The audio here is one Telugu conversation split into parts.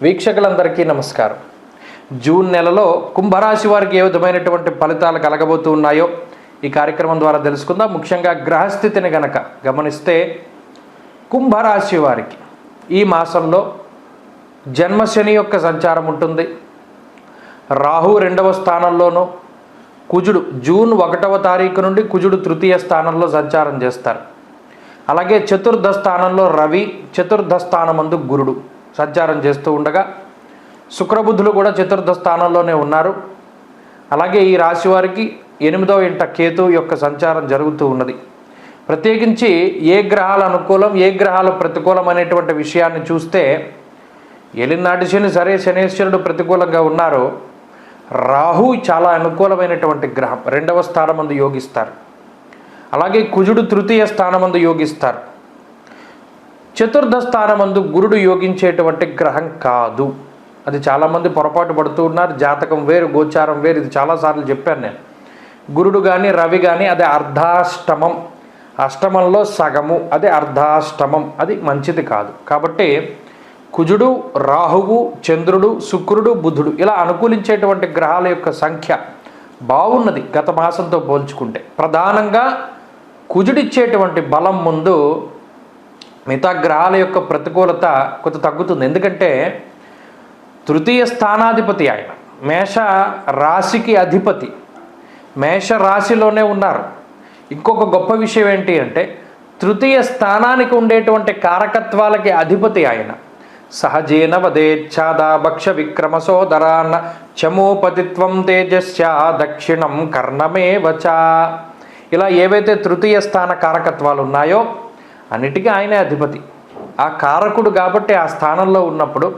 వీక్షకులందరికీ నమస్కారం. జూన్ నెలలో కుంభరాశి వారికి ఏ విధమైనటువంటి ఫలితాలు కలగబోతూ ఉన్నాయో ఈ కార్యక్రమం ద్వారా తెలుసుకుందాం. ముఖ్యంగా గ్రహస్థితిని గనక గమనిస్తే కుంభరాశి వారికి ఈ మాసంలో జన్మశని యొక్క సంచారం ఉంటుంది. రాహు 2వ స్థానంలోనూ, కుజుడు జూన్ 1వ తారీఖు నుండి కుజుడు 3వ స్థానంలో సంచారం చేస్తారు. అలాగే చతుర్థ స్థానంలో రవి, చతుర్థ స్థానమందు గురుడు సంచారం చేస్తూ ఉండగా శుక్రబుధులు కూడా చతుర్థ స్థానంలోనే ఉన్నారు. అలాగే ఈ రాశి వారికి 8వ ఇంట కేతు యొక్క సంచారం జరుగుతూ ఉన్నది. ప్రత్యేకించి ఏ గ్రహాల అనుకూలం, ఏ గ్రహాల ప్రతికూలం అనేటువంటి విషయాన్ని చూస్తే ఏలినాటి శని సరే, శనేశ్వరుడు ప్రతికూలంగా ఉన్నారు. రాహు చాలా అనుకూలమైనటువంటి గ్రహం, 2వ స్థానమందు యోగిస్తారు. అలాగే కుజుడు 3వ స్థానమందు యోగిస్తారు. చతుర్థ స్థానమందు గురుడు యోగించేటువంటి గ్రహం కాదు. అది చాలామంది పొరపాటు పడుతూ ఉన్నారు. జాతకం వేరు, గోచారం వేరు. ఇది చాలాసార్లు చెప్పాను నేను. గురుడు కానీ రవి కానీ అది అర్ధాష్టమం, అష్టమంలో సగము, అది అర్ధాష్టమం, అది మంచిది కాదు. కాబట్టి కుజుడు, రాహువు, చంద్రుడు, శుక్రుడు, బుధుడు ఇలా అనుకూలించేటువంటి గ్రహాల యొక్క సంఖ్య బాగున్నది గత మాసంతో పోల్చుకుంటే. ప్రధానంగా కుజుడిచ్చేటువంటి బలం ముందు మిగతా గ్రహాల యొక్క ప్రతికూలత కొంత తగ్గుతుంది. ఎందుకంటే 3వ స్థానాధిపతి ఆయన, మేష రాశికి అధిపతి, మేష రాశిలోనే ఉన్నారు. ఇంకొక గొప్ప విషయం ఏంటి అంటే 3వ స్థానానికి ఉండేటువంటి కారకత్వాలకి అధిపతి ఆయన. సహజేన వదేచ్ఛాదా భక్ష విక్రమ సోదరాన్న చమోపతిత్వం తేజస్య దక్షిణం కర్ణమే వచ. ఇలా ఏవైతే 3వ స్థాన కారకత్వాలు ఉన్నాయో అన్నిటికీ ఆయనే అధిపతి, ఆ కారకుడు. కాబట్టి ఆ స్థానంలో ఉన్నప్పుడు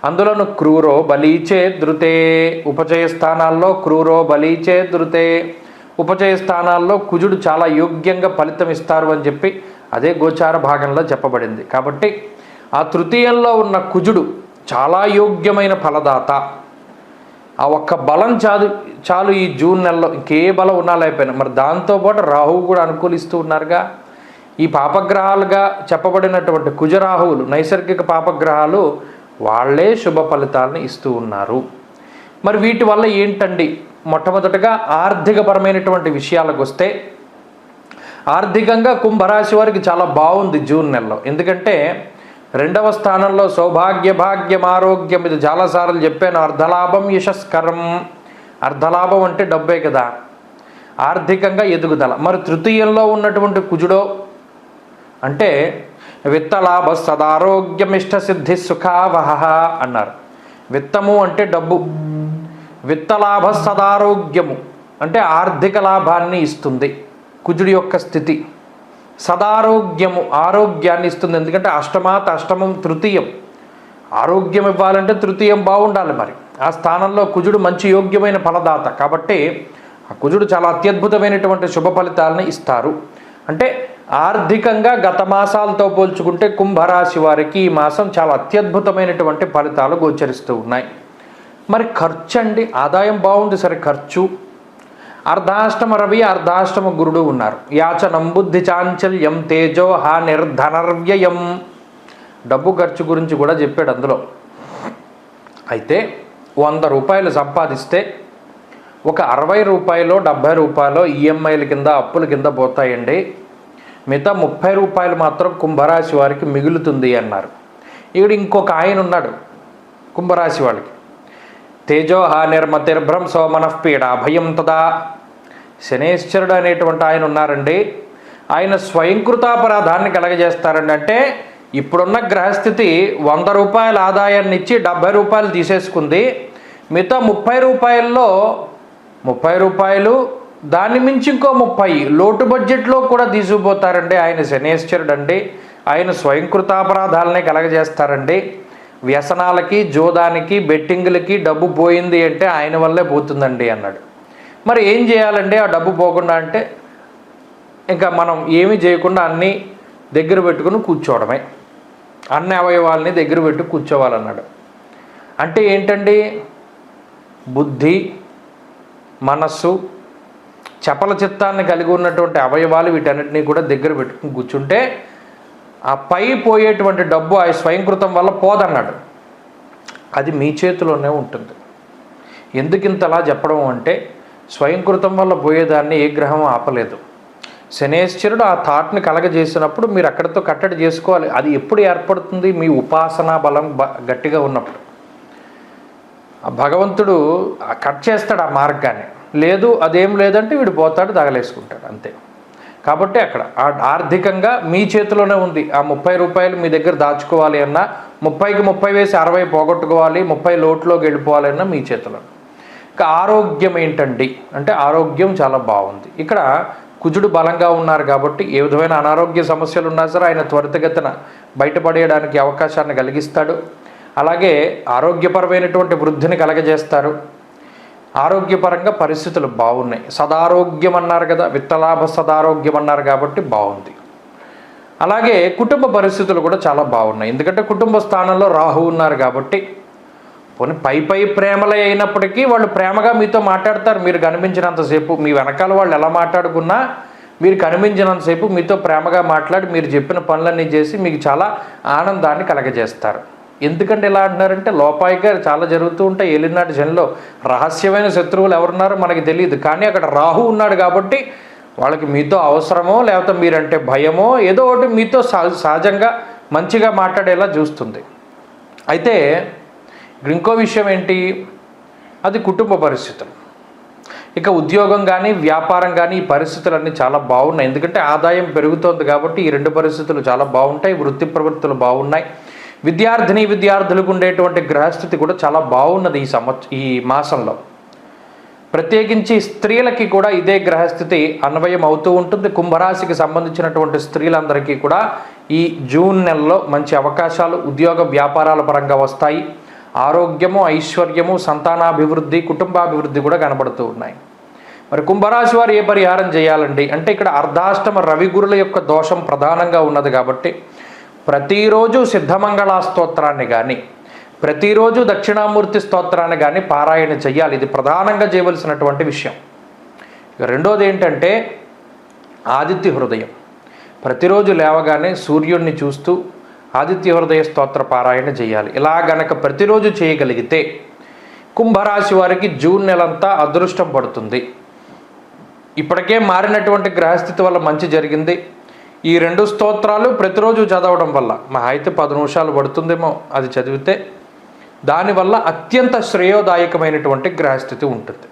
అందులోను క్రూరో బలీచే ధృతే, ఉపచయ స్థానాల్లో క్రూరో బలీచే ధృతే, ఉపచయ స్థానాల్లో కుజుడు చాలా యోగ్యంగా ఫలితం ఇస్తారు అని చెప్పి అదే గోచార భాగంలో చెప్పబడింది. కాబట్టి ఆ 3యంలో ఉన్న కుజుడు చాలా యోగ్యమైన ఫలదాత. ఆ ఒక్క బలం చాలు ఈ జూన్ నెలలో. ఇంకే బలం ఉన్నా లేకపోయినా. మరి దాంతోపాటు రాహువు కూడా అనుకూలిస్తూ ఉన్నారుగా. ఈ పాపగ్రహాలుగా చెప్పబడినటువంటి కుజరాహువులు నైసర్గిక పాపగ్రహాలు, వాళ్ళే శుభ ఫలితాలను ఇస్తూ ఉన్నారు. మరి వీటి వల్ల ఏంటండి? మొట్టమొదటగా ఆర్థికపరమైనటువంటి విషయాలకు వస్తే, ఆర్థికంగా కుంభరాశి వారికి చాలా బాగుంది జూన్ నెలలో. ఎందుకంటే 2వ స్థానంలో సౌభాగ్య, భాగ్యం, ఆరోగ్యం. ఇది చాలాసార్లు చెప్పాను. అర్ధలాభం యశస్కరం. అర్ధలాభం అంటే డబ్బే కదా, ఆర్థికంగా ఎదుగుదల. మరి 3యంలో ఉన్నటువంటి కుజుడో అంటే విత్తలాభ సదారోగ్యమిష్ట సిద్ధి సుఖావహ అన్నారు. విత్తము అంటే డబ్బు, విత్తలాభ సదారోగ్యము అంటే ఆర్థిక లాభాన్ని ఇస్తుంది కుజుడి యొక్క స్థితి. సదారోగ్యము ఆరోగ్యాన్ని ఇస్తుంది. ఎందుకంటే అష్టమాత్ అష్టమం 3యం. ఆరోగ్యం ఇవ్వాలంటే 3యం బాగుండాలి. మరి ఆ స్థానంలో కుజుడు మంచి యోగ్యమైన ఫలదాత. కాబట్టి ఆ కుజుడు చాలా అత్యద్భుతమైనటువంటి శుభ ఫలితాలను ఇస్తారు. అంటే ఆర్థికంగా గత మాసాలతో పోల్చుకుంటే కుంభరాశి వారికి ఈ మాసం చాలా అత్యద్భుతమైనటువంటి ఫలితాలు గోచరిస్తూ ఉన్నాయి. మరి ఖర్చు అండి, ఆదాయం బాగుంది సరే, ఖర్చు. అర్ధాష్టమ రవి, అర్ధాష్టమ గురుడు ఉన్నారు. యాచనం బుద్ధి చాంచల్యం తేజో హానిర్ధనర్వ్యయం. డబ్బు ఖర్చు గురించి కూడా చెప్పాడు అందులో. అయితే 100 రూపాయలు సంపాదిస్తే ఒక 60 రూపాయలు 70 రూపాయలు ఈఎంఐల కింద, అప్పుల కింద పోతాయండి. మిగతా 30 రూపాయలు మాత్రం కుంభరాశి వారికి మిగులుతుంది అన్నారు. ఇక్కడ ఇంకొక ఆయన ఉన్నాడు కుంభరాశి వాళ్ళకి. తేజో హానిర్మతిర్భ్రంశో మనఃపీడ భయం తదా. శనేశ్వరుడు అనేటువంటి ఆయన ఉన్నారండి. ఆయన స్వయంకృతాపరాధాన్ని కలగజేస్తారండి. అంటే ఇప్పుడున్న గ్రహస్థితి 100 రూపాయల ఆదాయాన్ని ఇచ్చి 70 రూపాయలు తీసేసుకుంది. మిగతా 30 రూపాయల్లో 30 రూపాయలు, దాన్ని మించి ఇంకో 30 లోటు బడ్జెట్లో కూడా తీసుకుపోతారండి. ఆయన శనేశ్వరుడు అండి. ఆయన స్వయంకృతాపరాధాలనే కలగజేస్తారండి. వ్యసనాలకి, జోదానికి, బెట్టింగులకి డబ్బు పోయింది అంటే ఆయన వల్లే పోతుందండి అన్నాడు. మరి ఏం చేయాలండి ఆ డబ్బు పోకుండా? అంటే ఇంకా మనం ఏమీ చేయకుండా అన్నీ దగ్గర పెట్టుకుని కూర్చోవడమే. అన్ని అవయవాల్ని దగ్గర పెట్టి కూర్చోవాలన్నాడు. అంటే ఏంటండి? బుద్ధి, మనస్సు, చపల చిత్తాన్ని కలిగి ఉన్నటువంటి అవయవాలు వీటన్నిటినీ కూడా దగ్గర పెట్టుకుని కూర్చుంటే ఆ పై పోయేటువంటి డబ్బు ఆ స్వయంకృతం వల్ల పోదన్నాడు. అది మీ చేతిలోనే ఉంటుంది. ఎందుకు ఇంతలా చెప్పడం అంటే, స్వయంకృతం వల్ల పోయేదాన్ని ఏ గ్రహం ఆపలేదు. శనేశ్వరుడు ఆ థాట్ని కలగజేసినప్పుడు మీరు అక్కడితో కట్టడి చేసుకోవాలి. అది ఎప్పుడు ఏర్పడుతుంది? మీ ఉపాసనా బలం గట్టిగా ఉన్నప్పుడు. ఆ భగవంతుడు కట్ చేస్తాడు ఆ మార్గాన్ని. లేదు అదేం లేదంటే వీడు పోతాడు, తగలేసుకుంటాడు అంతే. కాబట్టి అక్కడ ఆర్థికంగా మీ చేతిలోనే ఉంది. ఆ 30 రూపాయలు మీ దగ్గర దాచుకోవాలి అన్నా, 30కి 30 వేసి 60 పోగొట్టుకోవాలి, 30 లోటులోకి వెళ్ళిపోవాలి అన్నా మీ చేతిలో. ఇంకా ఆరోగ్యం ఏంటండి అంటే, ఆరోగ్యం చాలా బాగుంది. ఇక్కడ కుజుడు బలంగా ఉన్నారు కాబట్టి ఏ విధమైన అనారోగ్య సమస్యలు ఉన్నా సరే ఆయన త్వరితగతిన బయటపడేయడానికి అవకాశాన్ని కలిగిస్తాడు. అలాగే ఆరోగ్యపరమైనటువంటి వృద్ధిని కలగజేస్తారు. ఆరోగ్యపరంగా పరిస్థితులు బాగున్నాయి. సదారోగ్యం అన్నారు కదా, విత్తలాభ సదారోగ్యం అన్నారు కాబట్టి బాగుంది. అలాగే కుటుంబ పరిస్థితులు కూడా చాలా బాగున్నాయి. ఎందుకంటే కుటుంబ స్థానంలో రాహు ఉన్నారు కాబట్టి పోనీ పై ప్రేమలే అయినప్పటికీ వాళ్ళు ప్రేమగా మీతో మాట్లాడతారు. మీరు కనిపించినంతసేపు మీ వెనకాల వాళ్ళు ఎలా మాట్లాడుకున్నా మీరు కనిపించినంతసేపు మీతో ప్రేమగా మాట్లాడి మీరు చెప్పిన పనులన్నీ చేసి మీకు చాలా ఆనందాన్ని కలగజేస్తారు. ఎందుకంటే ఇలా అంటున్నారంటే, లోపాయిగా చాలా జరుగుతూ ఉంటాయి. ఏలినాటి జన్లో రహస్యమైన శత్రువులు ఎవరున్నారో మనకి తెలియదు. కానీ అక్కడ రాహు ఉన్నాడు కాబట్టి వాళ్ళకి మీతో అవసరమో లేకపోతే మీరంటే భయమో ఏదో ఒకటి మీతో సహజంగా మంచిగా మాట్లాడేలా చూస్తుంది. అయితే ఇంకో విషయం ఏంటి, అది కుటుంబ పరిస్థితులు. ఇక ఉద్యోగం కానీ వ్యాపారం కానీ ఈ పరిస్థితులన్నీ చాలా బాగున్నాయి. ఎందుకంటే ఆదాయం పెరుగుతోంది కాబట్టి ఈ రెండు పరిస్థితులు చాలా బాగుంటాయి. వృత్తి ప్రవృత్తులు బాగున్నాయి. విద్యార్థులకు ఉండేటువంటి గ్రహస్థితి కూడా చాలా బాగున్నది ఈ మాసంలో. ప్రత్యేకించి స్త్రీలకి కూడా ఇదే గ్రహస్థితి అన్వయం అవుతూ ఉంటుంది. కుంభరాశికి సంబంధించినటువంటి స్త్రీలందరికీ కూడా ఈ జూన్ నెలలో మంచి అవకాశాలు ఉద్యోగ వ్యాపారాల పరంగా వస్తాయి. ఆరోగ్యము, ఐశ్వర్యము, సంతానాభివృద్ధి, కుటుంబాభివృద్ధి కూడా కనబడుతూ ఉన్నాయి. మరి కుంభరాశి వారు ఏ పరిహారం చేయాలండి అంటే, ఇక్కడ అర్ధాష్టమ రవిగురుల యొక్క దోషం ప్రధానంగా ఉన్నది కాబట్టి ప్రతిరోజు సిద్ధమంగళ స్తోత్రాన్ని కానీ ప్రతిరోజు దక్షిణామూర్తి స్తోత్రాన్ని కానీ పారాయణ చెయ్యాలి. ఇది ప్రధానంగా చేయవలసినటువంటి విషయం. ఇక రెండోది ఏంటంటే ఆదిత్య హృదయం. ప్రతిరోజు లేవగానే సూర్యుడిని చూస్తూ ఆదిత్య హృదయ స్తోత్ర పారాయణ చేయాలి. ఇలా గనక ప్రతిరోజు చేయగలిగితే కుంభరాశి వారికి జూన్ నెలంతా అదృష్టం పడుతుంది. ఇప్పటికే మారినటువంటి గ్రహస్థితి వల్ల మంచి జరిగింది. ఈ రెండు స్తోత్రాలు ప్రతిరోజు చదవడం వల్ల మహా అయితే 10 నిమిషాలు పడుతుందేమో అది చదివితే, దానివల్ల అత్యంత శ్రేయోదాయకమైనటువంటి గ్రహస్థితి ఉంటుంది.